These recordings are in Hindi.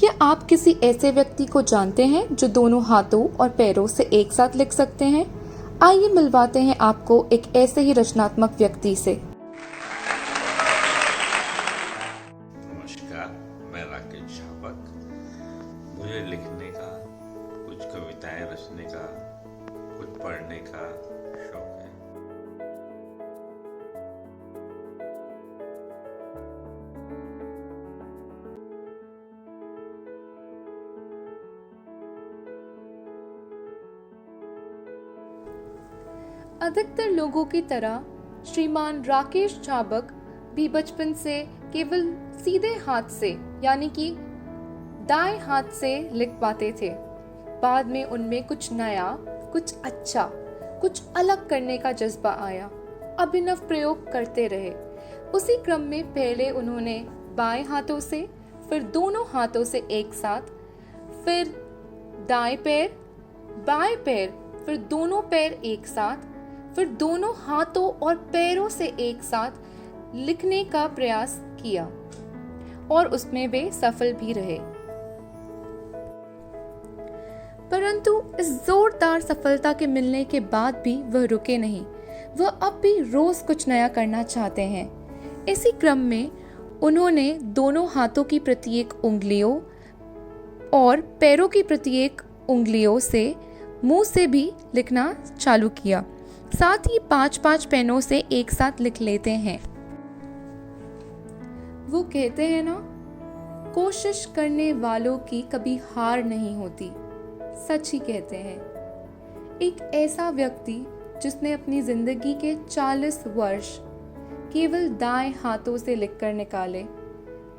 क्या आप किसी ऐसे व्यक्ति को जानते हैं जो दोनों हाथों और पैरों से एक साथ लिख सकते हैं? आइए मिलवाते हैं आपको एक ऐसे ही रचनात्मक व्यक्ति से। नमस्कार, मैं राकेश झाबक। मुझे लिखने का, कुछ कविताएं रचने का, कुछ पढ़ने का शौक है। अधिकतर लोगों की तरह श्रीमान राकेश झाबक भी बचपन से केवल सीधे हाथ से यानी कि दाएं हाथ से लिख पाते थे। बाद में उनमें कुछ नया, कुछ अच्छा, कुछ अलग करने का जज्बा आया। अभिनव प्रयोग करते रहे। उसी क्रम में पहले उन्होंने बाएं हाथों से, फिर दोनों हाथों से एक साथ, फिर दाएं पैर, बाएं पैर, फिर दोनों पैर एक साथ, फिर दोनों हाथों और पैरों से एक साथ लिखने का प्रयास किया और उसमें वे सफल भी रहे। परंतु इस जोरदार सफलता के मिलने के बाद भी वह रुके नहीं। वह अब भी रोज कुछ नया करना चाहते हैं। इसी क्रम में उन्होंने दोनों हाथों की प्रत्येक उंगलियों और पैरों की प्रत्येक उंगलियों से मुंह से भी लिखना चालू किया। साथ ही 5-5 पेनों से एक साथ लिख लेते हैं। वो कहते हैं ना, कोशिश करने वालों की कभी हार नहीं होती। सच ही कहते हैं। एक ऐसा व्यक्ति जिसने अपनी जिंदगी के 40 वर्ष केवल दाएं हाथों से लिखकर निकाले,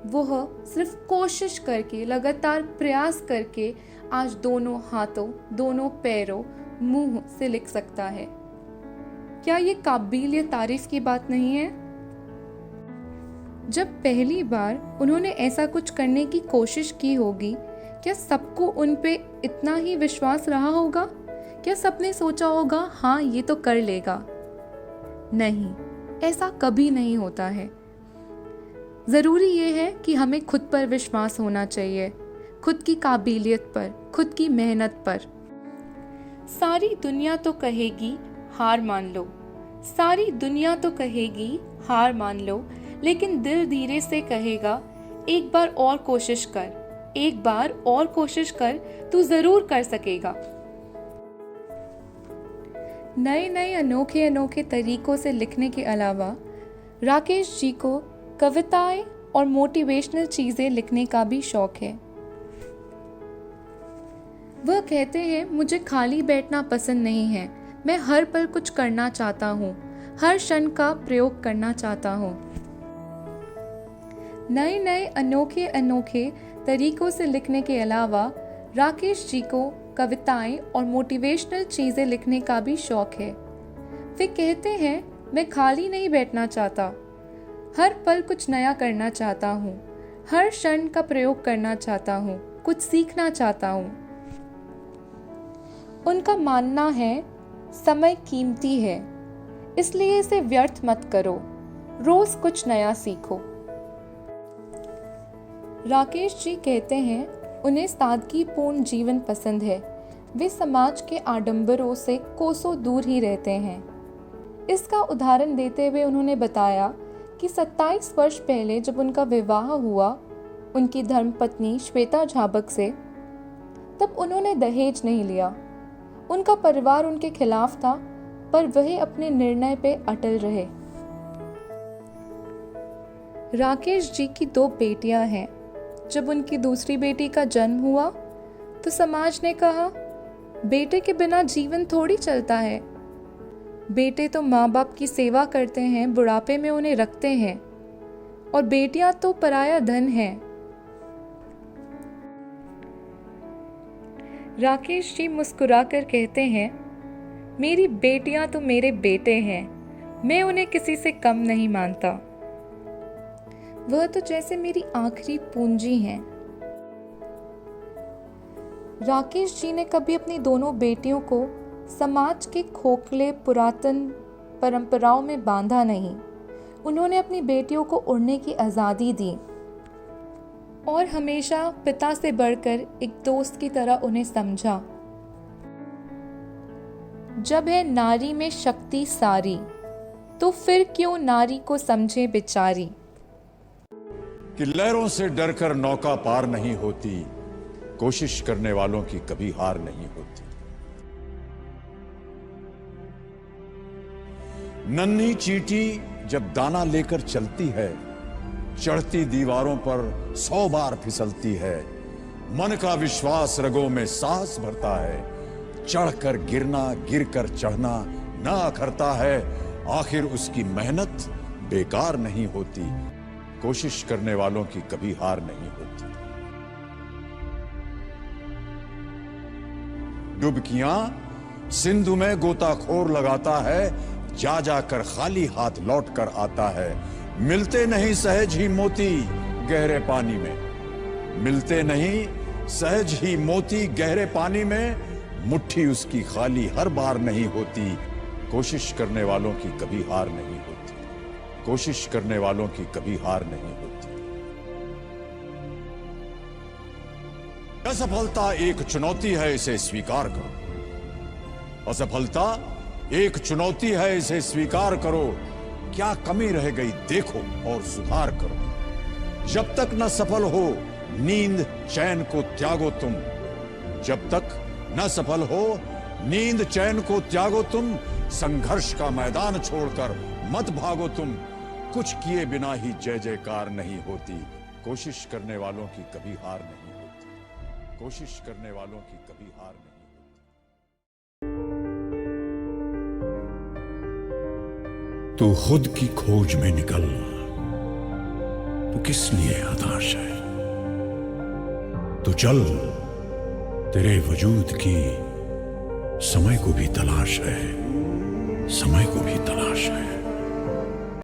वह सिर्फ कोशिश करके, लगातार प्रयास करके आज दोनों हाथों, दोनों पैरों, मुंह से लिख सकता है। क्या ये काबिल या तारीफ की बात नहीं है? जब पहली बार उन्होंने ऐसा कुछ करने की कोशिश की होगी, क्या सबको उन पे इतना ही विश्वास रहा होगा? क्या सबने सोचा होगा हाँ ये तो कर लेगा? नहीं, ऐसा कभी नहीं होता है। जरूरी ये है कि हमें खुद पर विश्वास होना चाहिए, खुद की काबिलियत पर, खुद की मेहनत पर। सारी दुनिया तो कहेगी हार मान लो, सारी दुनिया तो कहेगी हार मान लो, लेकिन दिल धीरे से कहेगा एक बार और कोशिश कर, एक बार और कोशिश कर, तू जरूर कर सकेगा। नए नए अनोखे अनोखे तरीकों से लिखने के अलावा राकेश जी को कविताएं और मोटिवेशनल चीजें लिखने का भी शौक है। वह कहते हैं, मुझे खाली बैठना पसंद नहीं है। मैं हर पल कुछ करना चाहता हूँ, हर क्षण का प्रयोग करना चाहता हूँ। नए नए अनोखे अनोखे तरीकों से लिखने के अलावा राकेश जी को कविताएं और मोटिवेशनल चीजें लिखने का भी शौक है। वे कहते हैं, मैं खाली नहीं बैठना चाहता, हर पल कुछ नया करना चाहता हूँ, हर क्षण का प्रयोग करना चाहता हूँ, कुछ सीखना चाहता हूँ। उनका मानना है, समय कीमती है, इसलिए इसे व्यर्थ मत करो, रोज कुछ नया सीखो। राकेश जी कहते हैं, उन्हें सादगीपूर्ण जीवन पसंद है। वे समाज के आडंबरों से कोसों दूर ही रहते हैं। इसका उदाहरण देते हुए उन्होंने बताया कि 27 वर्ष पहले जब उनका विवाह हुआ उनकी धर्मपत्नी श्वेता झाबक से, तब उन्होंने दहेज नहीं लिया। उनका परिवार उनके खिलाफ था, पर वह अपने निर्णय पे अटल रहे। राकेश जी की 2 बेटियां हैं। जब उनकी दूसरी बेटी का जन्म हुआ तो समाज ने कहा, बेटे के बिना जीवन थोड़ी चलता है। बेटे तो माँ बाप की सेवा करते हैं, बुढ़ापे में उन्हें रखते हैं, और बेटियां तो पराया धन हैं। राकेश जी मुस्कुराकर कहते हैं, मेरी बेटियां तो मेरे बेटे हैं, मैं उन्हें किसी से कम नहीं मानता। वह तो जैसे मेरी आखिरी पूंजी हैं। राकेश जी ने कभी अपनी दोनों बेटियों को समाज के खोखले पुरातन परंपराओं में बांधा नहीं। उन्होंने अपनी बेटियों को उड़ने की आज़ादी दी। और हमेशा पिता से बढ़कर एक दोस्त की तरह उन्हें समझा। जब है नारी में शक्ति सारी, तो फिर क्यों नारी को समझे बेचारी। कि लहरों से डरकर नौका पार नहीं होती, कोशिश करने वालों की कभी हार नहीं होती। नन्ही चींटी जब दाना लेकर चलती है, चढ़ती दीवारों पर 100 बार फिसलती है। मन का विश्वास रगों में साहस भरता है, चढ़कर गिरना गिरकर चढ़ना ना अखरता है। आखिर उसकी मेहनत बेकार नहीं होती, कोशिश करने वालों की कभी हार नहीं होती। डुबकियां सिंधु में गोताखोर लगाता है, जा जाकर खाली हाथ लौट कर आता है। मिलते नहीं सहज ही मोती गहरे पानी में, मिलते नहीं सहज ही मोती गहरे पानी में। मुट्ठी उसकी खाली हर बार नहीं होती, कोशिश करने वालों की कभी हार नहीं होती, कोशिश करने वालों की कभी हार नहीं होती। असफलता एक चुनौती है, इसे स्वीकार करो। असफलता एक चुनौती है, इसे स्वीकार करो। क्या कमी रह गई देखो और सुधार करो। जब तक न सफल हो नींद चैन को त्यागो तुम, जब तक न सफल हो नींद चैन को त्यागो तुम। संघर्ष का मैदान छोड़कर मत भागो तुम, कुछ किए बिना ही जय जयकार नहीं होती। कोशिश करने वालों की कभी हार नहीं होती, कोशिश करने वालों की कभी हार नहीं होती। तू खुद की खोज में निकल, तू किस लिए हताश है। तू चल, तेरे वजूद की समय को भी तलाश है, समय को भी तलाश है।